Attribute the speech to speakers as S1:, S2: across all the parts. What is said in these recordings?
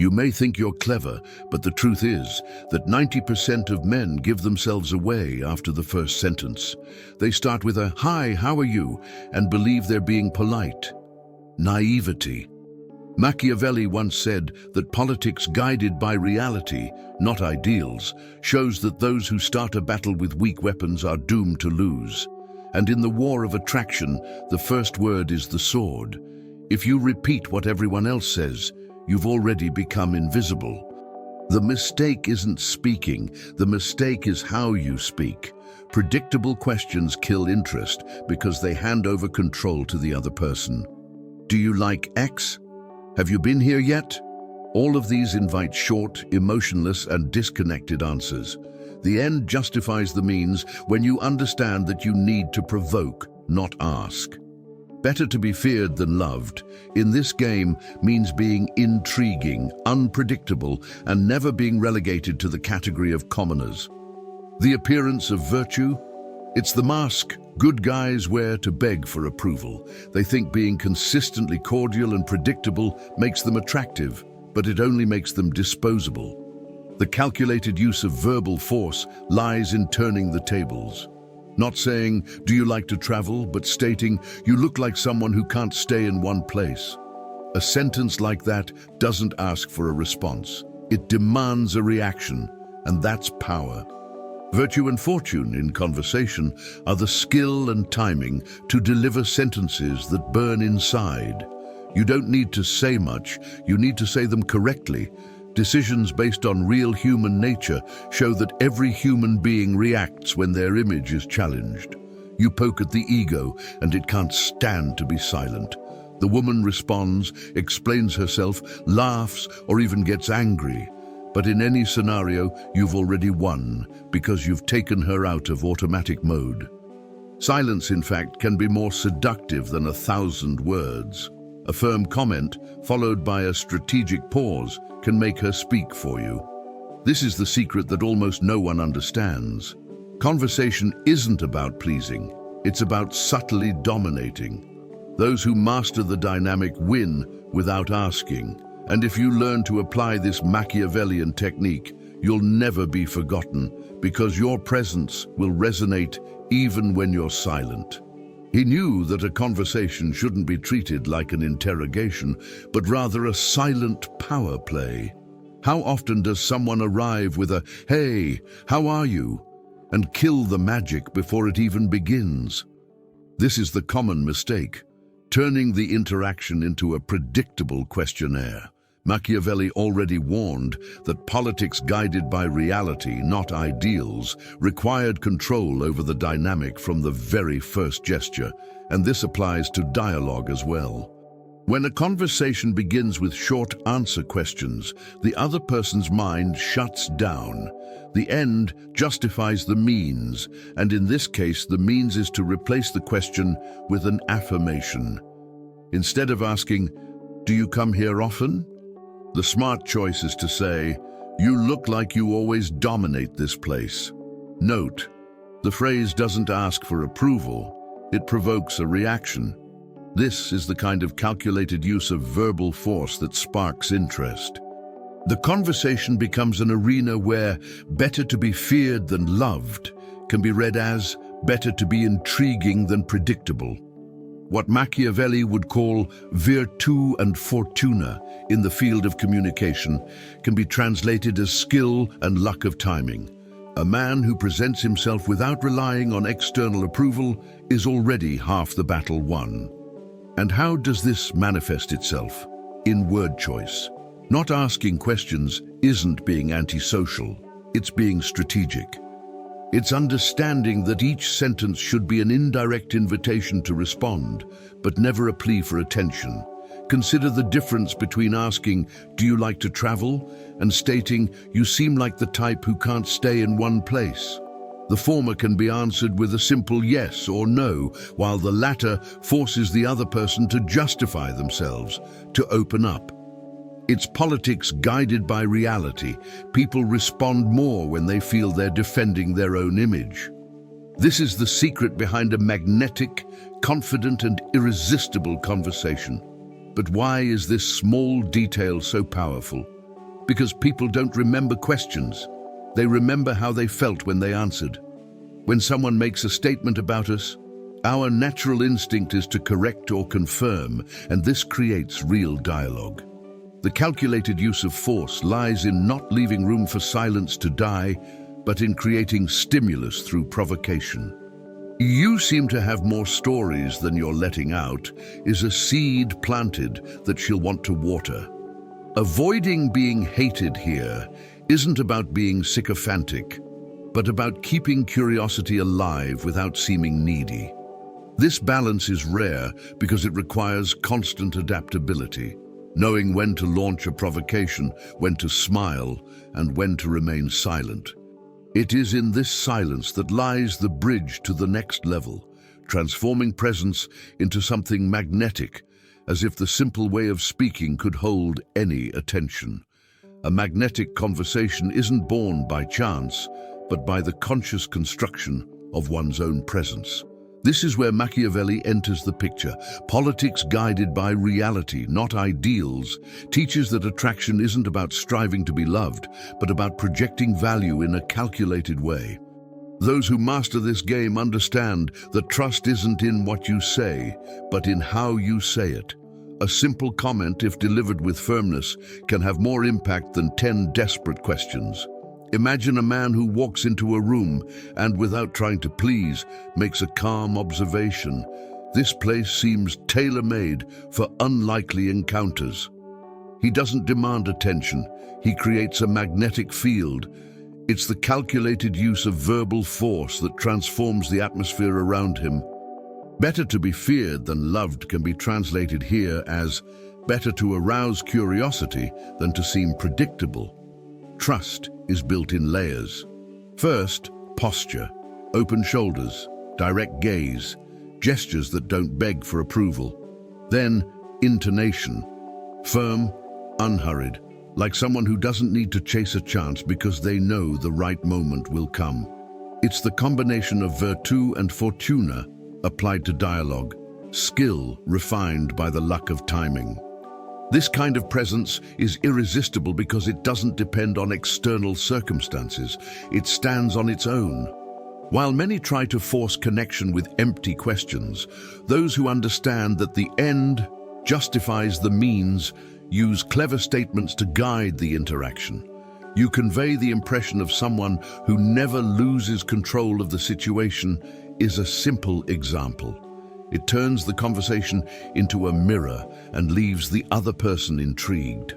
S1: You may think you're clever, but the truth is that 90% of men give themselves away after the first sentence. They start with a "Hi, how are you?" and believe they're being polite. Naivety. Machiavelli once said that politics guided by reality, not ideals, shows that those who start a battle with weak weapons are doomed to lose. And in the war of attraction, the first word is the sword. If you repeat what everyone else says, you've already become invisible. The mistake isn't speaking, the mistake is how you speak. Predictable questions kill interest because they hand over control to the other person. Do you like X? Have you been here yet? All of these invite short, emotionless, and disconnected answers. The end justifies the means when you understand that you need to provoke, not ask. Better to be feared than loved, in this game, means being intriguing, unpredictable, and never being relegated to the category of commoners. The appearance of virtue? It's the mask good guys wear to beg for approval. They think being consistently cordial and predictable makes them attractive, but it only makes them disposable. The calculated use of verbal force lies in turning the tables. Not saying, "Do you like to travel?" but stating, "You look like someone who can't stay in one place." A sentence like that doesn't ask for a response. It demands a reaction, and that's power. Virtue and fortune in conversation are the skill and timing to deliver sentences that burn inside. You don't need to say much, you need to say them correctly. Decisions based on real human nature show that every human being reacts when their image is challenged. You poke at the ego, and it can't stand to be silent. The woman responds, explains herself, laughs, or even gets angry. But in any scenario, you've already won, because you've taken her out of automatic mode. Silence, in fact, can be more seductive than 1,000 words. A firm comment, followed by a strategic pause, can make her speak for you. This is the secret that almost no one understands. Conversation isn't about pleasing, it's about subtly dominating. Those who master the dynamic win without asking. And if you learn to apply this Machiavellian technique, you'll never be forgotten, because your presence will resonate even when you're silent. He knew that a conversation shouldn't be treated like an interrogation, but rather a silent power play. How often does someone arrive with a "Hey, how are you?" and kill the magic before it even begins? This is the common mistake, turning the interaction into a predictable questionnaire. Machiavelli already warned that politics guided by reality, not ideals, required control over the dynamic from the very first gesture, and this applies to dialogue as well. When a conversation begins with short answer questions, the other person's mind shuts down. The end justifies the means, and in this case, the means is to replace the question with an affirmation. Instead of asking, "Do you come here often?" the smart choice is to say, "You look like you always dominate this place." Note, the phrase doesn't ask for approval, it provokes a reaction. This is the kind of calculated use of verbal force that sparks interest. The conversation becomes an arena where better to be feared than loved can be read as better to be intriguing than predictable. What Machiavelli would call virtu and fortuna in the field of communication can be translated as skill and luck of timing. A man who presents himself without relying on external approval is already half the battle won. And how does this manifest itself? In word choice. Not asking questions isn't being antisocial, it's being strategic. It's understanding that each sentence should be an indirect invitation to respond, but never a plea for attention. Consider the difference between asking, "Do you like to travel?" and stating, "You seem like the type who can't stay in one place." The former can be answered with a simple yes or no, while the latter forces the other person to justify themselves, to open up. It's politics guided by reality. People respond more when they feel they're defending their own image. This is the secret behind a magnetic, confident, and irresistible conversation. But why is this small detail so powerful? Because people don't remember questions. They remember how they felt when they answered. When someone makes a statement about us, our natural instinct is to correct or confirm, and this creates real dialogue. The calculated use of force lies in not leaving room for silence to die, but in creating stimulus through provocation. "You seem to have more stories than you're letting out" is a seed planted that she'll want to water. Avoiding being hated here isn't about being sycophantic, but about keeping curiosity alive without seeming needy. This balance is rare because it requires constant adaptability, knowing when to launch a provocation, when to smile, and when to remain silent. It is in this silence that lies the bridge to the next level, transforming presence into something magnetic, as if the simple way of speaking could hold any attention. A magnetic conversation isn't born by chance, but by the conscious construction of one's own presence. This is where Machiavelli enters the picture. Politics guided by reality, not ideals, teaches that attraction isn't about striving to be loved, but about projecting value in a calculated way. Those who master this game understand that trust isn't in what you say, but in how you say it. A simple comment, if delivered with firmness, can have more impact than 10 desperate questions. Imagine a man who walks into a room and, without trying to please, makes a calm observation. This place seems tailor-made for unlikely encounters. He doesn't demand attention. He creates a magnetic field. It's the calculated use of verbal force that transforms the atmosphere around him. Better to be feared than loved can be translated here as better to arouse curiosity than to seem predictable. Trust is built in layers. First, posture, open shoulders, direct gaze, gestures that don't beg for approval. Then, intonation, firm, unhurried, like someone who doesn't need to chase a chance because they know the right moment will come. It's the combination of virtu and fortuna applied to dialogue, skill refined by the luck of timing. This kind of presence is irresistible because it doesn't depend on external circumstances. It stands on its own. While many try to force connection with empty questions, those who understand that the end justifies the means use clever statements to guide the interaction. You convey the impression of someone who never loses control of the situation is a simple example. It turns the conversation into a mirror and leaves the other person intrigued.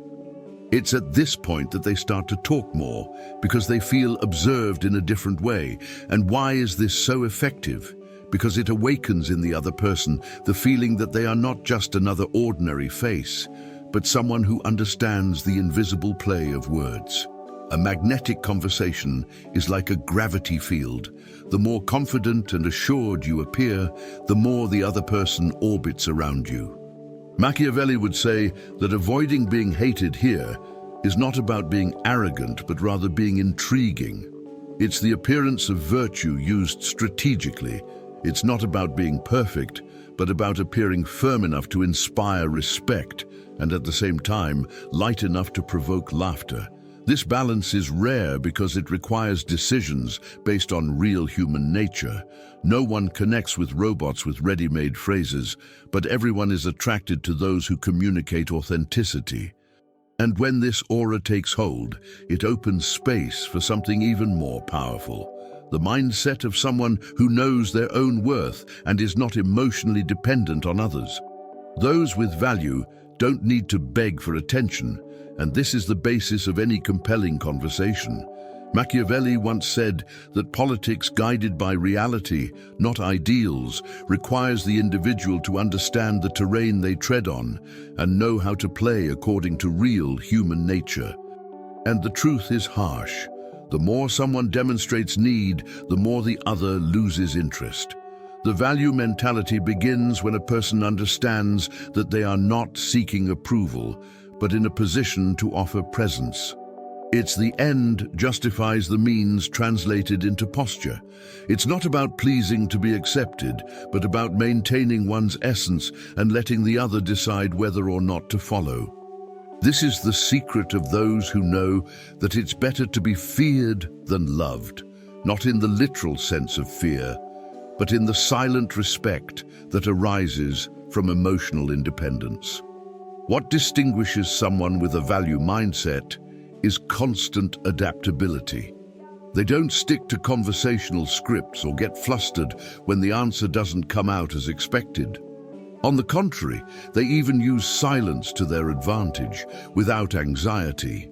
S1: It's at this point that they start to talk more because they feel observed in a different way. And why is this so effective? Because it awakens in the other person the feeling that they are not just another ordinary face, but someone who understands the invisible play of words. A magnetic conversation is like a gravity field. The more confident and assured you appear, the more the other person orbits around you. Machiavelli would say that avoiding being hated here is not about being arrogant, but rather being intriguing. It's the appearance of virtue used strategically. It's not about being perfect, but about appearing firm enough to inspire respect and at the same time light enough to provoke laughter. This balance is rare because it requires decisions based on real human nature. No one connects with robots with ready-made phrases, but everyone is attracted to those who communicate authenticity. And when this aura takes hold, it opens space for something even more powerful. The mindset of someone who knows their own worth and is not emotionally dependent on others. Those with value don't need to beg for attention, and this is the basis of any compelling conversation. Machiavelli once said that politics guided by reality, not ideals, requires the individual to understand the terrain they tread on and know how to play according to real human nature. And the truth is harsh. The more someone demonstrates need, the more the other loses interest. The value mentality begins when a person understands that they are not seeking approval, but in a position to offer presence. It's the end justifies the means translated into posture. It's not about pleasing to be accepted, but about maintaining one's essence and letting the other decide whether or not to follow. This is the secret of those who know that it's better to be feared than loved, not in the literal sense of fear, but in the silent respect that arises from emotional independence. What distinguishes someone with a value mindset is constant adaptability. They don't stick to conversational scripts or get flustered when the answer doesn't come out as expected. On the contrary, they even use silence to their advantage, without anxiety.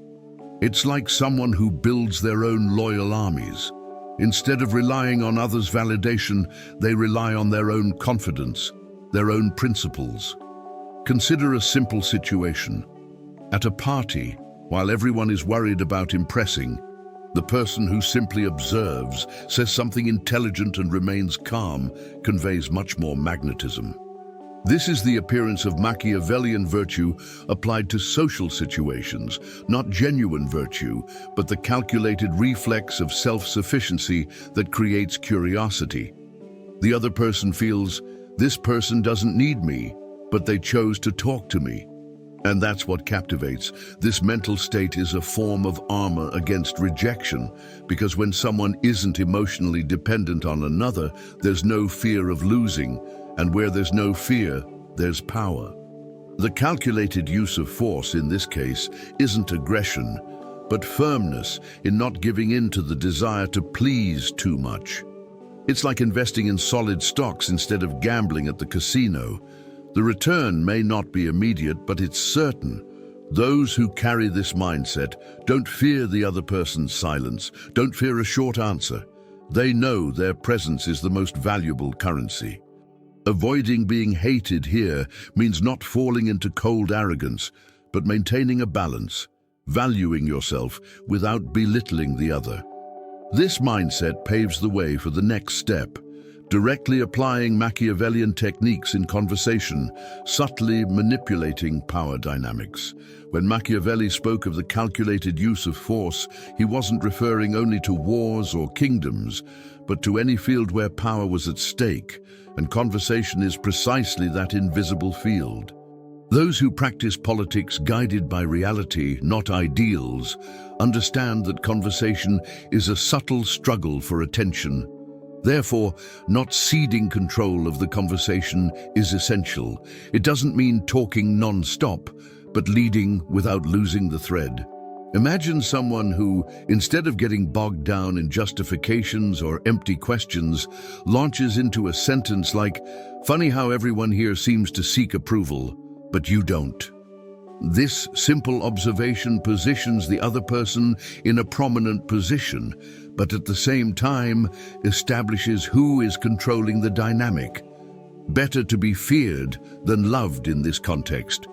S1: It's like someone who builds their own loyal armies. Instead of relying on others' validation, they rely on their own confidence, their own principles. Consider a simple situation. At a party, while everyone is worried about impressing, the person who simply observes, says something intelligent and remains calm, conveys much more magnetism. This is the appearance of Machiavellian virtue applied to social situations, not genuine virtue, but the calculated reflex of self-sufficiency that creates curiosity. The other person feels, this person doesn't need me, but they chose to talk to me. And that's what captivates. This mental state is a form of armor against rejection, because when someone isn't emotionally dependent on another, there's no fear of losing, and where there's no fear, there's power. The calculated use of force in this case isn't aggression, but firmness in not giving in to the desire to please too much. It's like investing in solid stocks instead of gambling at the casino. The return may not be immediate, but it's certain. Those who carry this mindset don't fear the other person's silence, don't fear a short answer. They know their presence is the most valuable currency. Avoiding being hated here means not falling into cold arrogance, but maintaining a balance, valuing yourself without belittling the other. This mindset paves the way for the next step, directly applying Machiavellian techniques in conversation, subtly manipulating power dynamics. When Machiavelli spoke of the calculated use of force, he wasn't referring only to wars or kingdoms, but to any field where power was at stake, and conversation is precisely that invisible field. Those who practice politics guided by reality, not ideals, understand that conversation is a subtle struggle for attention. Therefore, not ceding control of the conversation is essential. It doesn't mean talking non-stop, but leading without losing the thread. Imagine someone who, instead of getting bogged down in justifications or empty questions, launches into a sentence like, "Funny how everyone here seems to seek approval, but you don't." This simple observation positions the other person in a prominent position, but at the same time establishes who is controlling the dynamic. Better to be feared than loved in this context.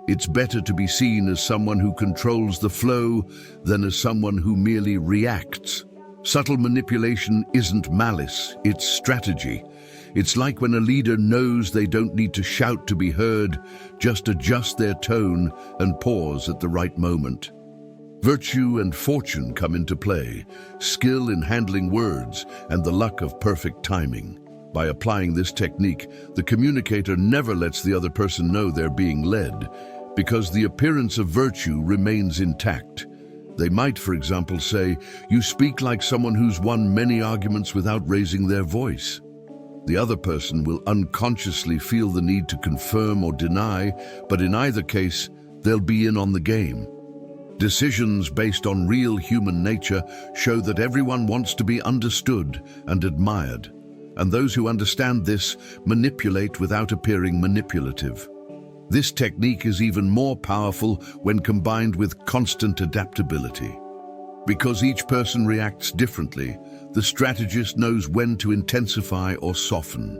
S1: It's better to be seen as someone who controls the flow than as someone who merely reacts. Subtle manipulation isn't malice, it's strategy. It's like when a leader knows they don't need to shout to be heard, just adjust their tone and pause at the right moment. Virtue and fortune come into play, skill in handling words, and the luck of perfect timing. By applying this technique, the communicator never lets the other person know they're being led, because the appearance of virtue remains intact. They might, for example, say, "You speak like someone who's won many arguments without raising their voice." The other person will unconsciously feel the need to confirm or deny, but in either case, they'll be in on the game. Decisions based on real human nature show that everyone wants to be understood and admired, and those who understand this manipulate without appearing manipulative. This technique is even more powerful when combined with constant adaptability. Because each person reacts differently, the strategist knows when to intensify or soften.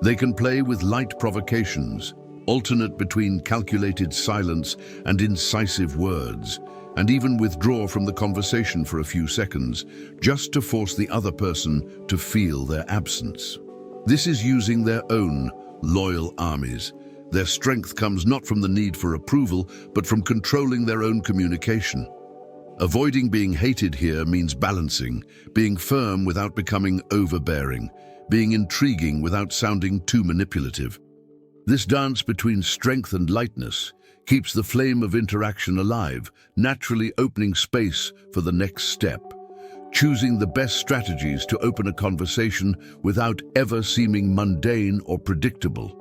S1: They can play with light provocations, alternate between calculated silence and incisive words, and even withdraw from the conversation for a few seconds, just to force the other person to feel their absence. This is using their own loyal armies. Their strength comes not from the need for approval, but from controlling their own communication. Avoiding being hated here means balancing, being firm without becoming overbearing, being intriguing without sounding too manipulative. This dance between strength and lightness keeps the flame of interaction alive, naturally opening space for the next step. Choosing the best strategies to open a conversation without ever seeming mundane or predictable.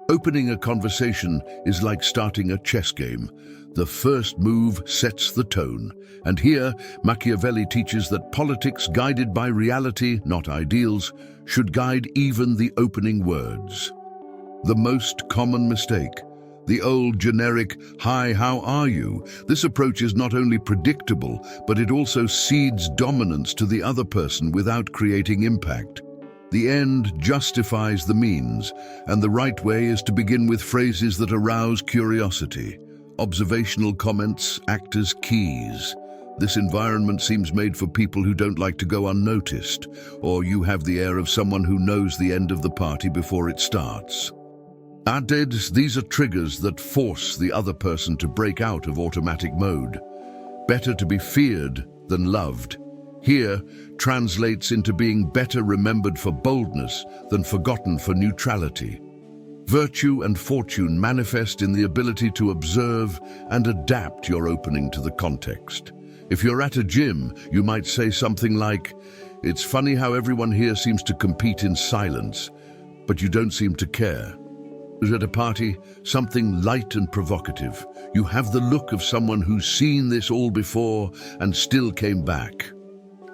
S1: Opening a conversation is like starting a chess game. The first move sets the tone. And here, Machiavelli teaches that politics guided by reality, not ideals, should guide even the opening words. The most common mistake. The old generic, "Hi, how are you?" This approach is not only predictable, but it also cedes dominance to the other person without creating impact. The end justifies the means, and the right way is to begin with phrases that arouse curiosity. Observational comments act as keys. This environment seems made for people who don't like to go unnoticed, or you have the air of someone who knows the end of the party before it starts. Radiates, these are triggers that force the other person to break out of automatic mode. Better to be feared than loved. Here translates into being better remembered for boldness than forgotten for neutrality. Virtue and fortune manifest in the ability to observe and adapt your opening to the context. If you're at a gym, you might say something like, "It's funny how everyone here seems to compete in silence, but you don't seem to care." At a party, something light and provocative. You have the look of someone who's seen this all before and still came back.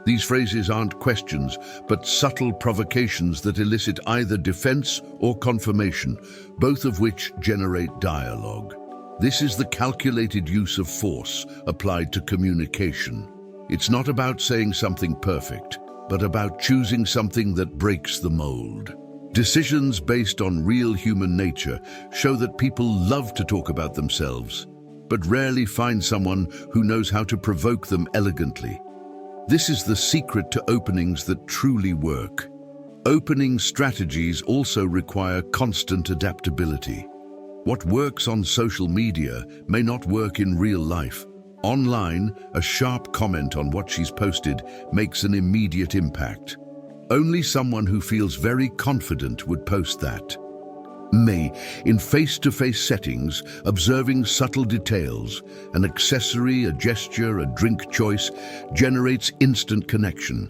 S1: These phrases aren't questions, but subtle provocations that elicit either defense or confirmation, both of which generate dialogue. This is the calculated use of force applied to communication. It's not about saying something perfect, but about choosing something that breaks the mold. Decisions based on real human nature show that people love to talk about themselves, but rarely find someone who knows how to provoke them elegantly. This is the secret to openings that truly work. Opening strategies also require constant adaptability. What works on social media may not work in real life. Online, a sharp comment on what she's posted makes an immediate impact. Only someone who feels very confident would post that. In face-to-face settings, observing subtle details, an accessory, a gesture, a drink choice, generates instant connection.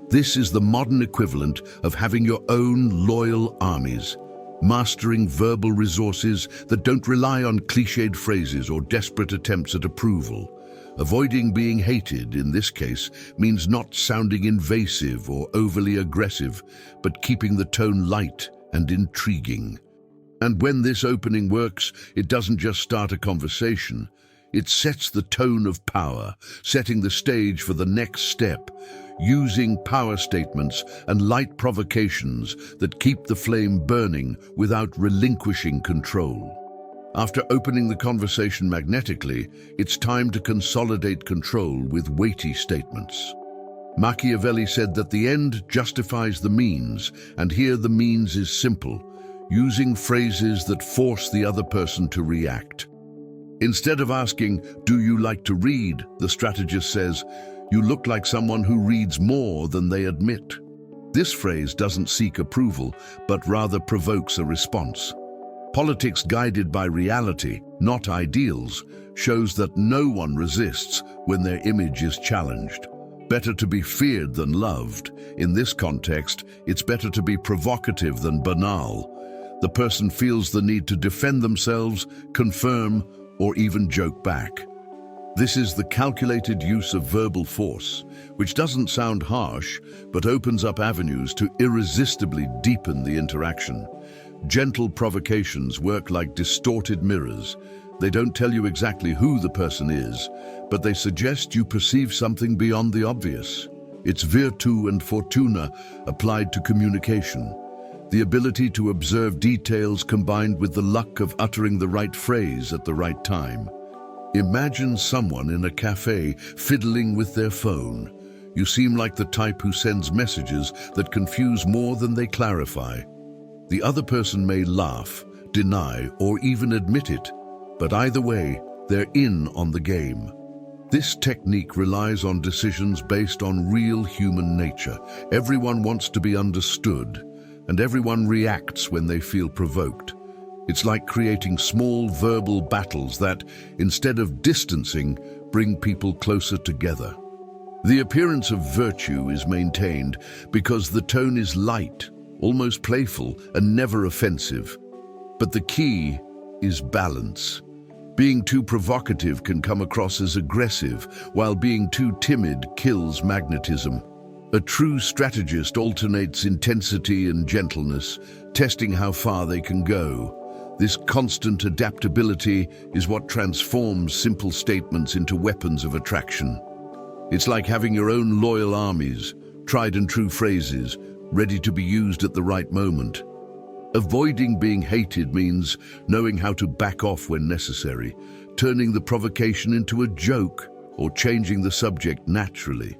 S1: This is the modern equivalent of having your own loyal armies, mastering verbal resources that don't rely on cliched phrases or desperate attempts at approval. Avoiding being hated, in this case, means not sounding invasive or overly aggressive, but keeping the tone light and intriguing. And when this opening works, it doesn't just start a conversation. It sets the tone of power, setting the stage for the next step, using power statements and light provocations that keep the flame burning without relinquishing control. After opening the conversation magnetically, it's time to consolidate control with weighty statements. Machiavelli said that the end justifies the means, and here the means is simple: using phrases that force the other person to react. Instead of asking, "Do you like to read?" the strategist says, "You look like someone who reads more than they admit." This phrase doesn't seek approval, but rather provokes a response. Politics guided by reality, not ideals, shows that no one resists when their image is challenged. Better to be feared than loved. In this context, it's better to be provocative than banal. The person feels the need to defend themselves, confirm, or even joke back. This is the calculated use of verbal force, which doesn't sound harsh, but opens up avenues to irresistibly deepen the interaction. Gentle provocations work like distorted mirrors. They don't tell you exactly who the person is, but they suggest you perceive something beyond the obvious. It's virtù and fortuna applied to communication. The ability to observe details combined with the luck of uttering the right phrase at the right time. Imagine someone in a cafe fiddling with their phone. You seem like the type who sends messages that confuse more than they clarify. The other person may laugh, deny, or even admit it, but either way, they're in on the game. This technique relies on decisions based on real human nature. Everyone wants to be understood, and everyone reacts when they feel provoked. It's like creating small verbal battles that, instead of distancing, bring people closer together. The appearance of virtue is maintained because the tone is light, almost playful, and never offensive. But the key is balance. Being too provocative can come across as aggressive, while being too timid kills magnetism. A true strategist alternates intensity and gentleness, testing how far they can go. This constant adaptability is what transforms simple statements into weapons of attraction. It's like having your own loyal armies, tried and true phrases, ready to be used at the right moment. Avoiding being hated means knowing how to back off when necessary, turning the provocation into a joke, or changing the subject naturally.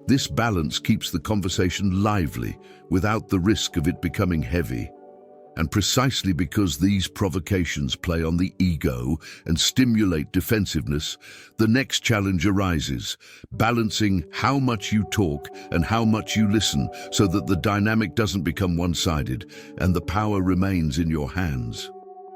S1: This balance keeps the conversation lively, without the risk of it becoming heavy. And precisely because these provocations play on the ego and stimulate defensiveness, the next challenge arises, balancing how much you talk and how much you listen so that the dynamic doesn't become one-sided and the power remains in your hands.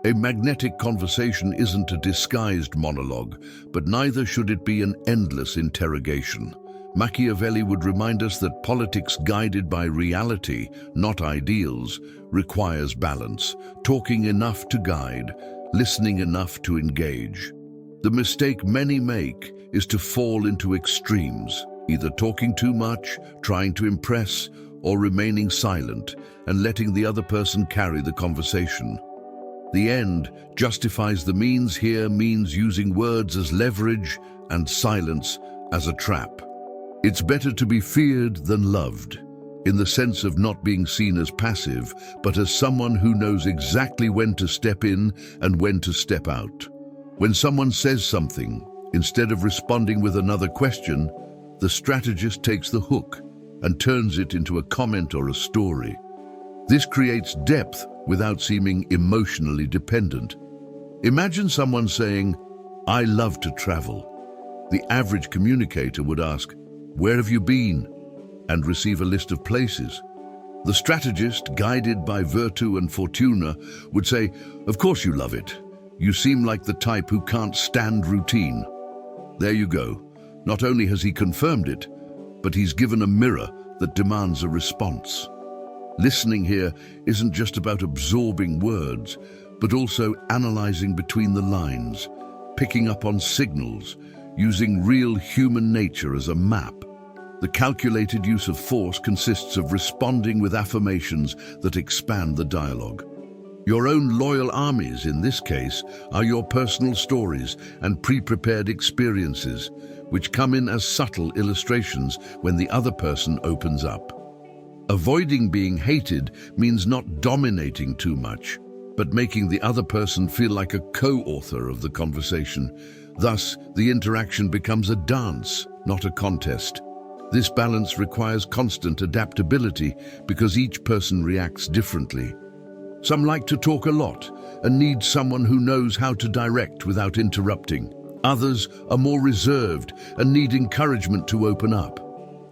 S1: A magnetic conversation isn't a disguised monologue, but neither should it be an endless interrogation. Machiavelli would remind us that politics guided by reality, not ideals, requires balance, talking enough to guide, listening enough to engage. The mistake many make is to fall into extremes, either talking too much, trying to impress, or remaining silent and letting the other person carry the conversation. The end justifies the means here means using words as leverage and silence as a trap. It's better to be feared than loved, in the sense of not being seen as passive, but as someone who knows exactly when to step in and when to step out. When someone says something, instead of responding with another question, the strategist takes the hook and turns it into a comment or a story. This creates depth without seeming emotionally dependent. Imagine someone saying, "I love to travel." The average communicator would ask, "Where have you been?" and receive a list of places. The strategist, guided by virtù and fortuna, would say, "Of course you love it. You seem like the type who can't stand routine." There you go. Not only has he confirmed it, but he's given a mirror that demands a response. Listening here isn't just about absorbing words, but also analyzing between the lines, picking up on signals, using real human nature as a map. The calculated use of force consists of responding with affirmations that expand the dialogue. Your own loyal armies, in this case, are your personal stories and pre-prepared experiences, which come in as subtle illustrations when the other person opens up. Avoiding being hated means not dominating too much, but making the other person feel like a co-author of the conversation. Thus, the interaction becomes a dance, not a contest. This balance requires constant adaptability because each person reacts differently. Some like to talk a lot and need someone who knows how to direct without interrupting. Others are more reserved and need encouragement to open up.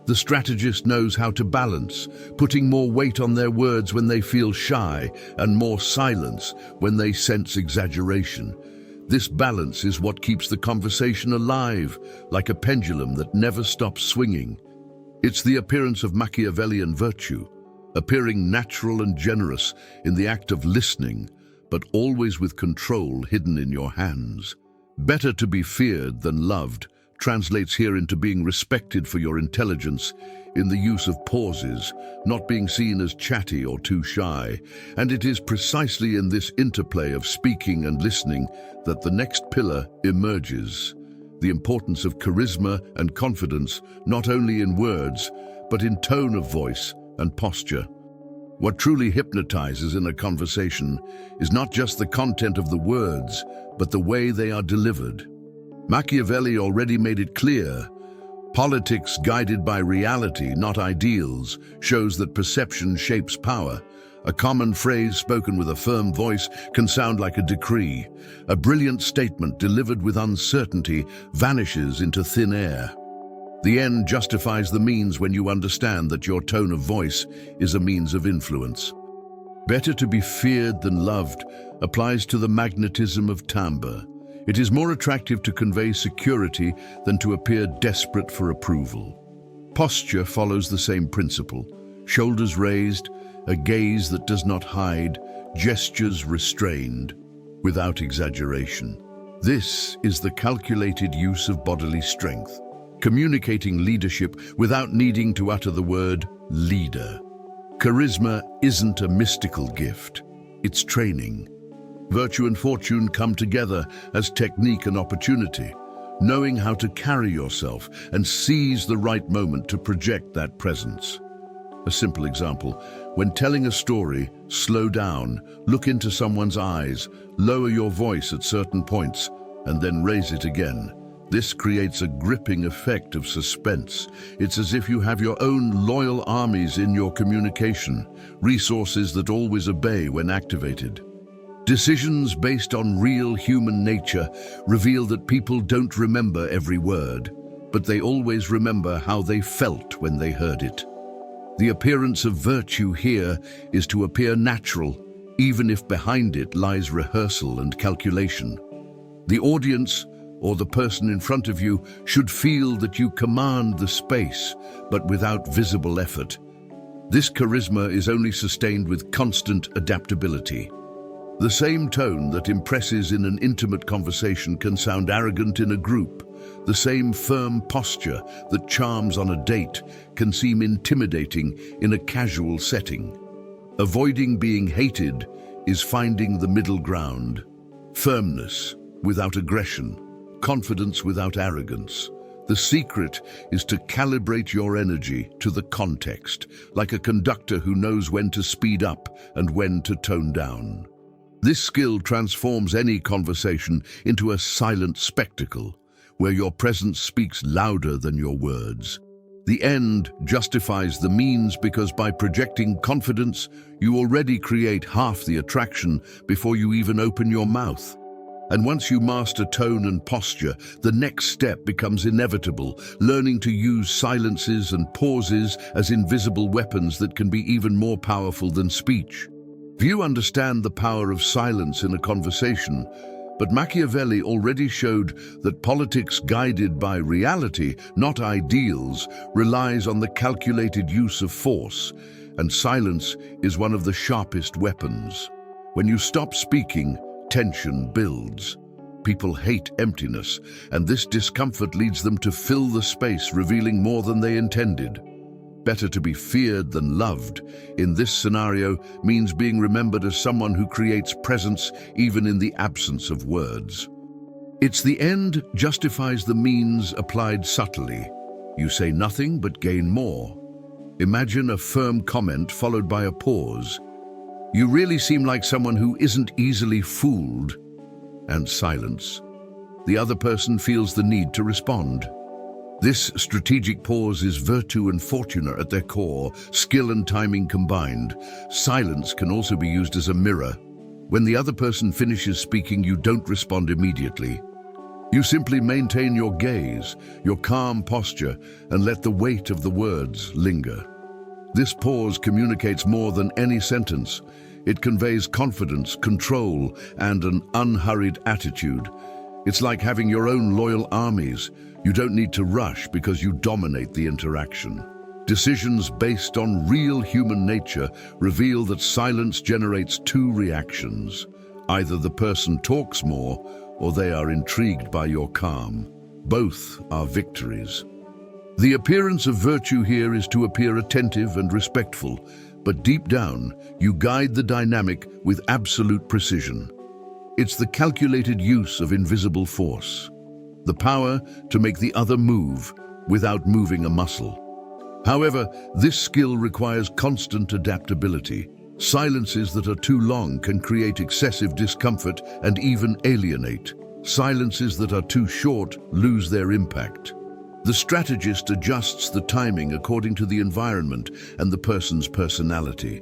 S1: The strategist knows how to balance, putting more weight on their words when they feel shy and more silence when they sense exaggeration. This balance is what keeps the conversation alive, like a pendulum that never stops swinging. It's the appearance of Machiavellian virtue, appearing natural and generous in the act of listening, but always with control hidden in your hands. Better to be feared than loved translates here into being respected for your intelligence, in the use of pauses, not being seen as chatty or too shy. And it is precisely in this interplay of speaking and listening that the next pillar emerges. The importance of charisma and confidence, not only in words, but in tone of voice and posture. What truly hypnotizes in a conversation is not just the content of the words, but the way they are delivered. Machiavelli already made it clear. Politics guided by reality, not ideals, shows that perception shapes power. A common phrase spoken with a firm voice can sound like a decree. A brilliant statement delivered with uncertainty vanishes into thin air. The end justifies the means when you understand that your tone of voice is a means of influence. Better to be feared than loved applies to the magnetism of timbre. It is more attractive to convey security than to appear desperate for approval. Posture follows the same principle. Shoulders raised, a gaze that does not hide, gestures restrained, without exaggeration. This is the calculated use of bodily strength, communicating leadership without needing to utter the word leader. Charisma isn't a mystical gift, it's training. Virtue and fortune come together as technique and opportunity, knowing how to carry yourself and seize the right moment to project that presence. A simple example, when telling a story, slow down, look into someone's eyes, lower your voice at certain points, and then raise it again. This creates a gripping effect of suspense. It's as if you have your own loyal armies in your communication, resources that always obey when activated. Decisions based on real human nature reveal that people don't remember every word, but they always remember how they felt when they heard it. The appearance of virtue here is to appear natural, even if behind it lies rehearsal and calculation. The audience, or the person in front of you, should feel that you command the space, but without visible effort. This charisma is only sustained with constant adaptability. The same tone that impresses in an intimate conversation can sound arrogant in a group. The same firm posture that charms on a date can seem intimidating in a casual setting. Avoiding being hated is finding the middle ground. Firmness without aggression, confidence without arrogance. The secret is to calibrate your energy to the context, like a conductor who knows when to speed up and when to tone down. This skill transforms any conversation into a silent spectacle, where your presence speaks louder than your words. The end justifies the means because by projecting confidence, you already create half the attraction before you even open your mouth. And once you master tone and posture, the next step becomes inevitable, learning to use silences and pauses as invisible weapons that can be even more powerful than speech. Few understand the power of silence in a conversation, but Machiavelli already showed that politics guided by reality, not ideals, relies on the calculated use of force, and silence is one of the sharpest weapons. When you stop speaking, tension builds. People hate emptiness, and this discomfort leads them to fill the space, revealing more than they intended. Better to be feared than loved in this scenario means being remembered as someone who creates presence even in the absence of words. It's the end justifies the means applied subtly. You say nothing but gain more. Imagine a firm comment followed by a pause. You really seem like someone who isn't easily fooled. And silence. The other person feels the need to respond. This strategic pause is virtue and fortuna at their core, skill and timing combined. Silence can also be used as a mirror. When the other person finishes speaking, you don't respond immediately. You simply maintain your gaze, your calm posture, and let the weight of the words linger. This pause communicates more than any sentence. It conveys confidence, control, and an unhurried attitude. It's like having your own loyal armies. You don't need to rush because you dominate the interaction. Decisions based on real human nature reveal that silence generates two reactions. Either the person talks more or they are intrigued by your calm. Both are victories. The appearance of virtue here is to appear attentive and respectful, but deep down, you guide the dynamic with absolute precision. It's the calculated use of invisible force. The power to make the other move without moving a muscle. However, this skill requires constant adaptability. Silences that are too long can create excessive discomfort and even alienate. Silences that are too short lose their impact. The strategist adjusts the timing according to the environment and the person's personality.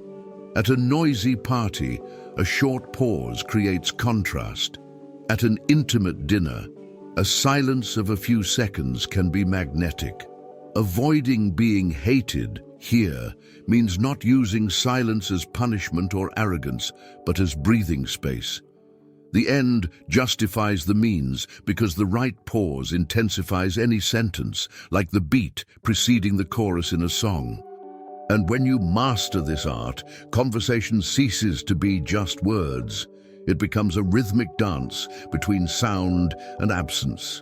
S1: At a noisy party, a short pause creates contrast. At an intimate dinner, a silence of a few seconds can be magnetic. Avoiding being hated here means not using silence as punishment or arrogance, but as breathing space. The end justifies the means because the right pause intensifies any sentence, like the beat preceding the chorus in a song. And when you master this art, conversation ceases to be just words. It becomes a rhythmic dance between sound and absence.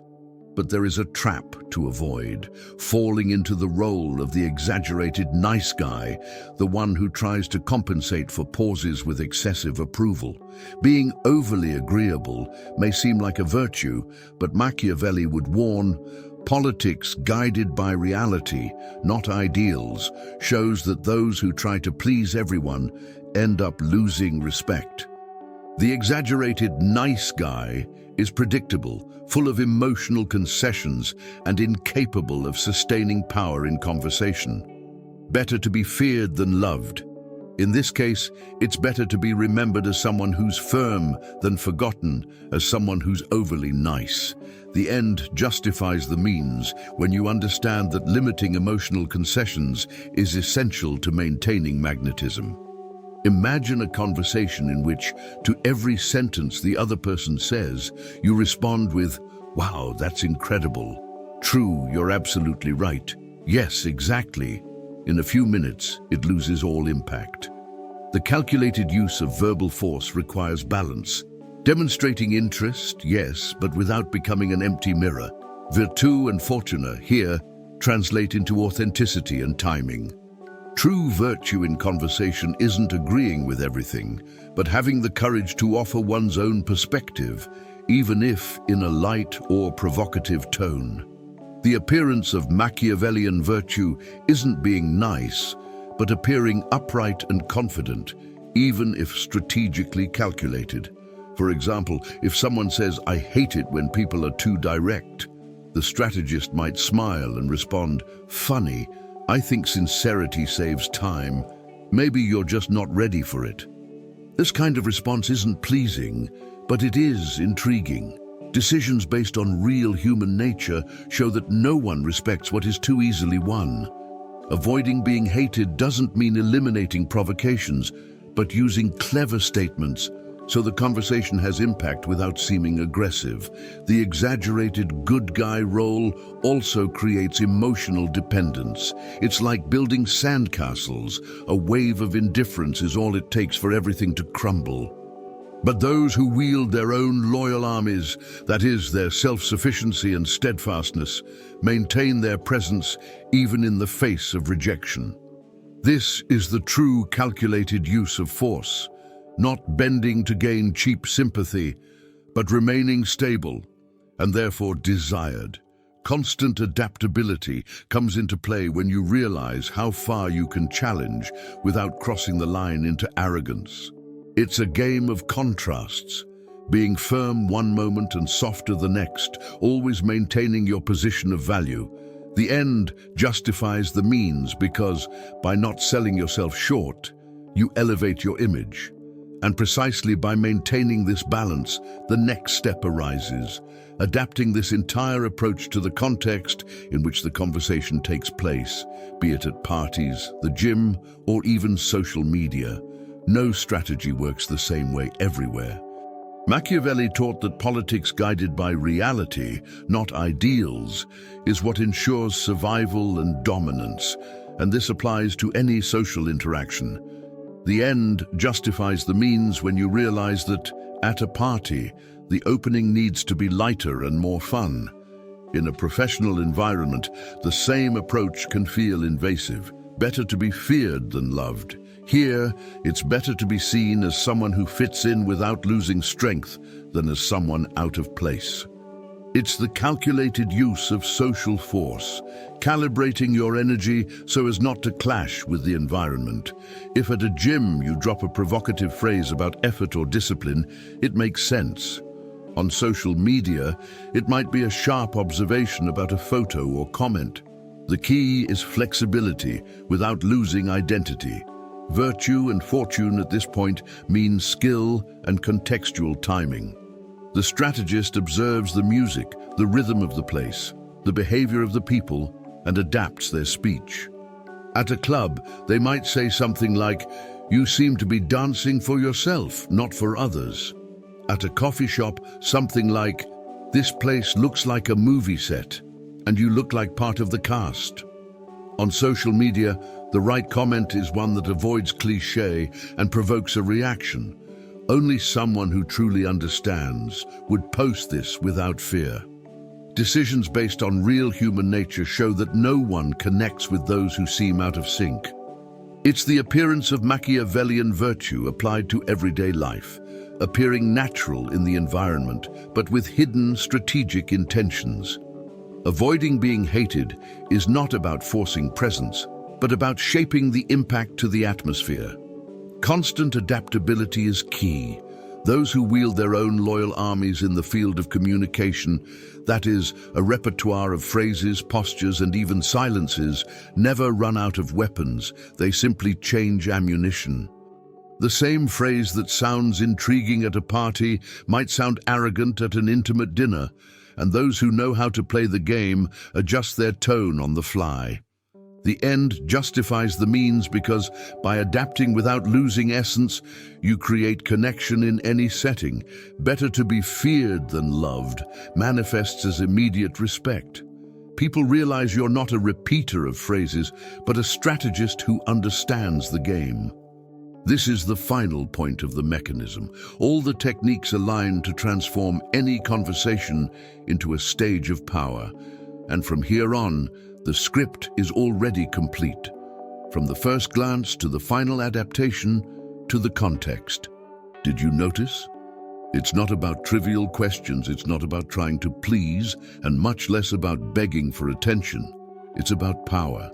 S1: But there is a trap to avoid, falling into the role of the exaggerated nice guy, the one who tries to compensate for pauses with excessive approval. Being overly agreeable may seem like a virtue, but Machiavelli would warn, politics guided by reality, not ideals, shows that those who try to please everyone end up losing respect. The exaggerated nice guy is predictable, full of emotional concessions, and incapable of sustaining power in conversation. Better to be feared than loved. In this case, it's better to be remembered as someone who's firm than forgotten as someone who's overly nice. The end justifies the means when you understand that limiting emotional concessions is essential to maintaining magnetism. Imagine a conversation in which, to every sentence the other person says, you respond with, "Wow, that's incredible. True, you're absolutely right. Yes, exactly." In a few minutes, it loses all impact. The calculated use of verbal force requires balance. Demonstrating interest, yes, but without becoming an empty mirror. Virtù and fortuna here translate into authenticity and timing. True virtue in conversation isn't agreeing with everything, but having the courage to offer one's own perspective, even if in a light or provocative tone. The appearance of Machiavellian virtue isn't being nice, but appearing upright and confident, even if strategically calculated. For example, if someone says, "I hate it when people are too direct," the strategist might smile and respond, "Funny, I think sincerity saves time. Maybe you're just not ready for it." This kind of response isn't pleasing, but it is intriguing. Decisions based on real human nature show that no one respects what is too easily won. Avoiding being hated doesn't mean eliminating provocations, but using clever statements so the conversation has impact without seeming aggressive. The exaggerated good guy role also creates emotional dependence. It's like building sandcastles. A wave of indifference is all it takes for everything to crumble. But those who wield their own loyal armies, that is, their self-sufficiency and steadfastness, maintain their presence even in the face of rejection. This is the true calculated use of force. Not bending to gain cheap sympathy, but remaining stable and therefore desired. Constant adaptability comes into play when you realize how far you can challenge without crossing the line into arrogance. It's a game of contrasts, being firm one moment and softer the next, always maintaining your position of value. The end justifies the means because, by not selling yourself short, you elevate your image. And precisely by maintaining this balance, the next step arises, adapting this entire approach to the context in which the conversation takes place, be it at parties, the gym, or even social media. No strategy works the same way everywhere. Machiavelli taught that politics guided by reality, not ideals, is what ensures survival and dominance, and this applies to any social interaction. The end justifies the means when you realize that, at a party, the opening needs to be lighter and more fun. In a professional environment, the same approach can feel invasive. Better to be feared than loved. Here, it's better to be seen as someone who fits in without losing strength than as someone out of place. It's the calculated use of social force, calibrating your energy so as not to clash with the environment. If at a gym you drop a provocative phrase about effort or discipline, it makes sense. On social media, it might be a sharp observation about a photo or comment. The key is flexibility without losing identity. Virtue and fortune at this point mean skill and contextual timing. The strategist observes the music, the rhythm of the place, the behavior of the people, and adapts their speech. At a club, they might say something like, "You seem to be dancing for yourself, not for others." At a coffee shop, something like, "This place looks like a movie set, and you look like part of the cast." On social media, the right comment is one that avoids cliché and provokes a reaction. Only someone who truly understands would post this without fear. Decisions based on real human nature show that no one connects with those who seem out of sync. It's the appearance of Machiavellian virtue applied to everyday life, appearing natural in the environment, but with hidden strategic intentions. Avoiding being hated is not about forcing presence, but about shaping the impact to the atmosphere. Constant adaptability is key. Those who wield their own loyal armies in the field of communication, that is, a repertoire of phrases, postures, and even silences, never run out of weapons. They simply change ammunition. The same phrase that sounds intriguing at a party might sound arrogant at an intimate dinner, and those who know how to play the game adjust their tone on the fly. The end justifies the means because, by adapting without losing essence, you create connection in any setting. Better to be feared than loved manifests as immediate respect. People realize you're not a repeater of phrases, but a strategist who understands the game. This is the final point of the mechanism. All the techniques align to transform any conversation into a stage of power. And from here on, the script is already complete. From the first glance to the final adaptation to the context. Did you notice? It's not about trivial questions, it's not about trying to please, and much less about begging for attention. It's about power.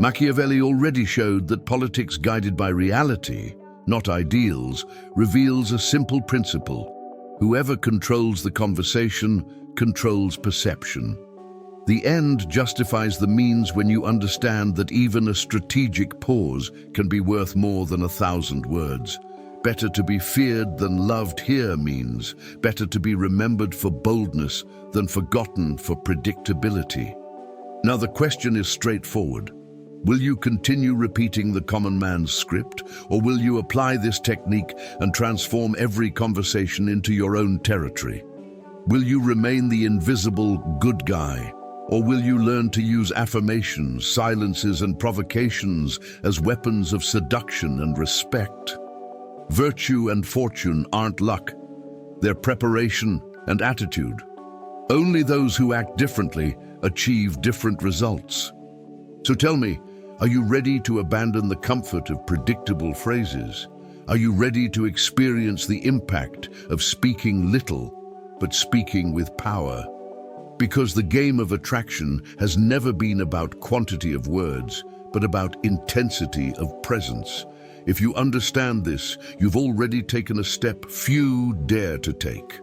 S1: Machiavelli already showed that politics guided by reality, not ideals, reveals a simple principle. Whoever controls the conversation controls perception. The end justifies the means when you understand that even a strategic pause can be worth more than 1,000 words. Better to be feared than loved here means better to be remembered for boldness than forgotten for predictability. Now the question is straightforward. Will you continue repeating the common man's script, or will you apply this technique and transform every conversation into your own territory? Will you remain the invisible good guy, or will you learn to use affirmations, silences, and provocations as weapons of seduction and respect? Virtue and fortune aren't luck. They're preparation and attitude. Only those who act differently achieve different results. So tell me, are you ready to abandon the comfort of predictable phrases? Are you ready to experience the impact of speaking little, but speaking with power? Because the game of attraction has never been about quantity of words, but about intensity of presence. If you understand this, you've already taken a step few dare to take.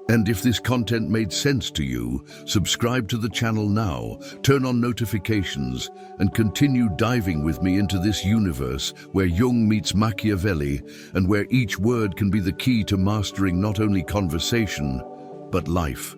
S1: And if this content made sense to you, subscribe to the channel now, turn on notifications, and continue diving with me into this universe where Jung meets Machiavelli and where each word can be the key to mastering not only conversation, but life.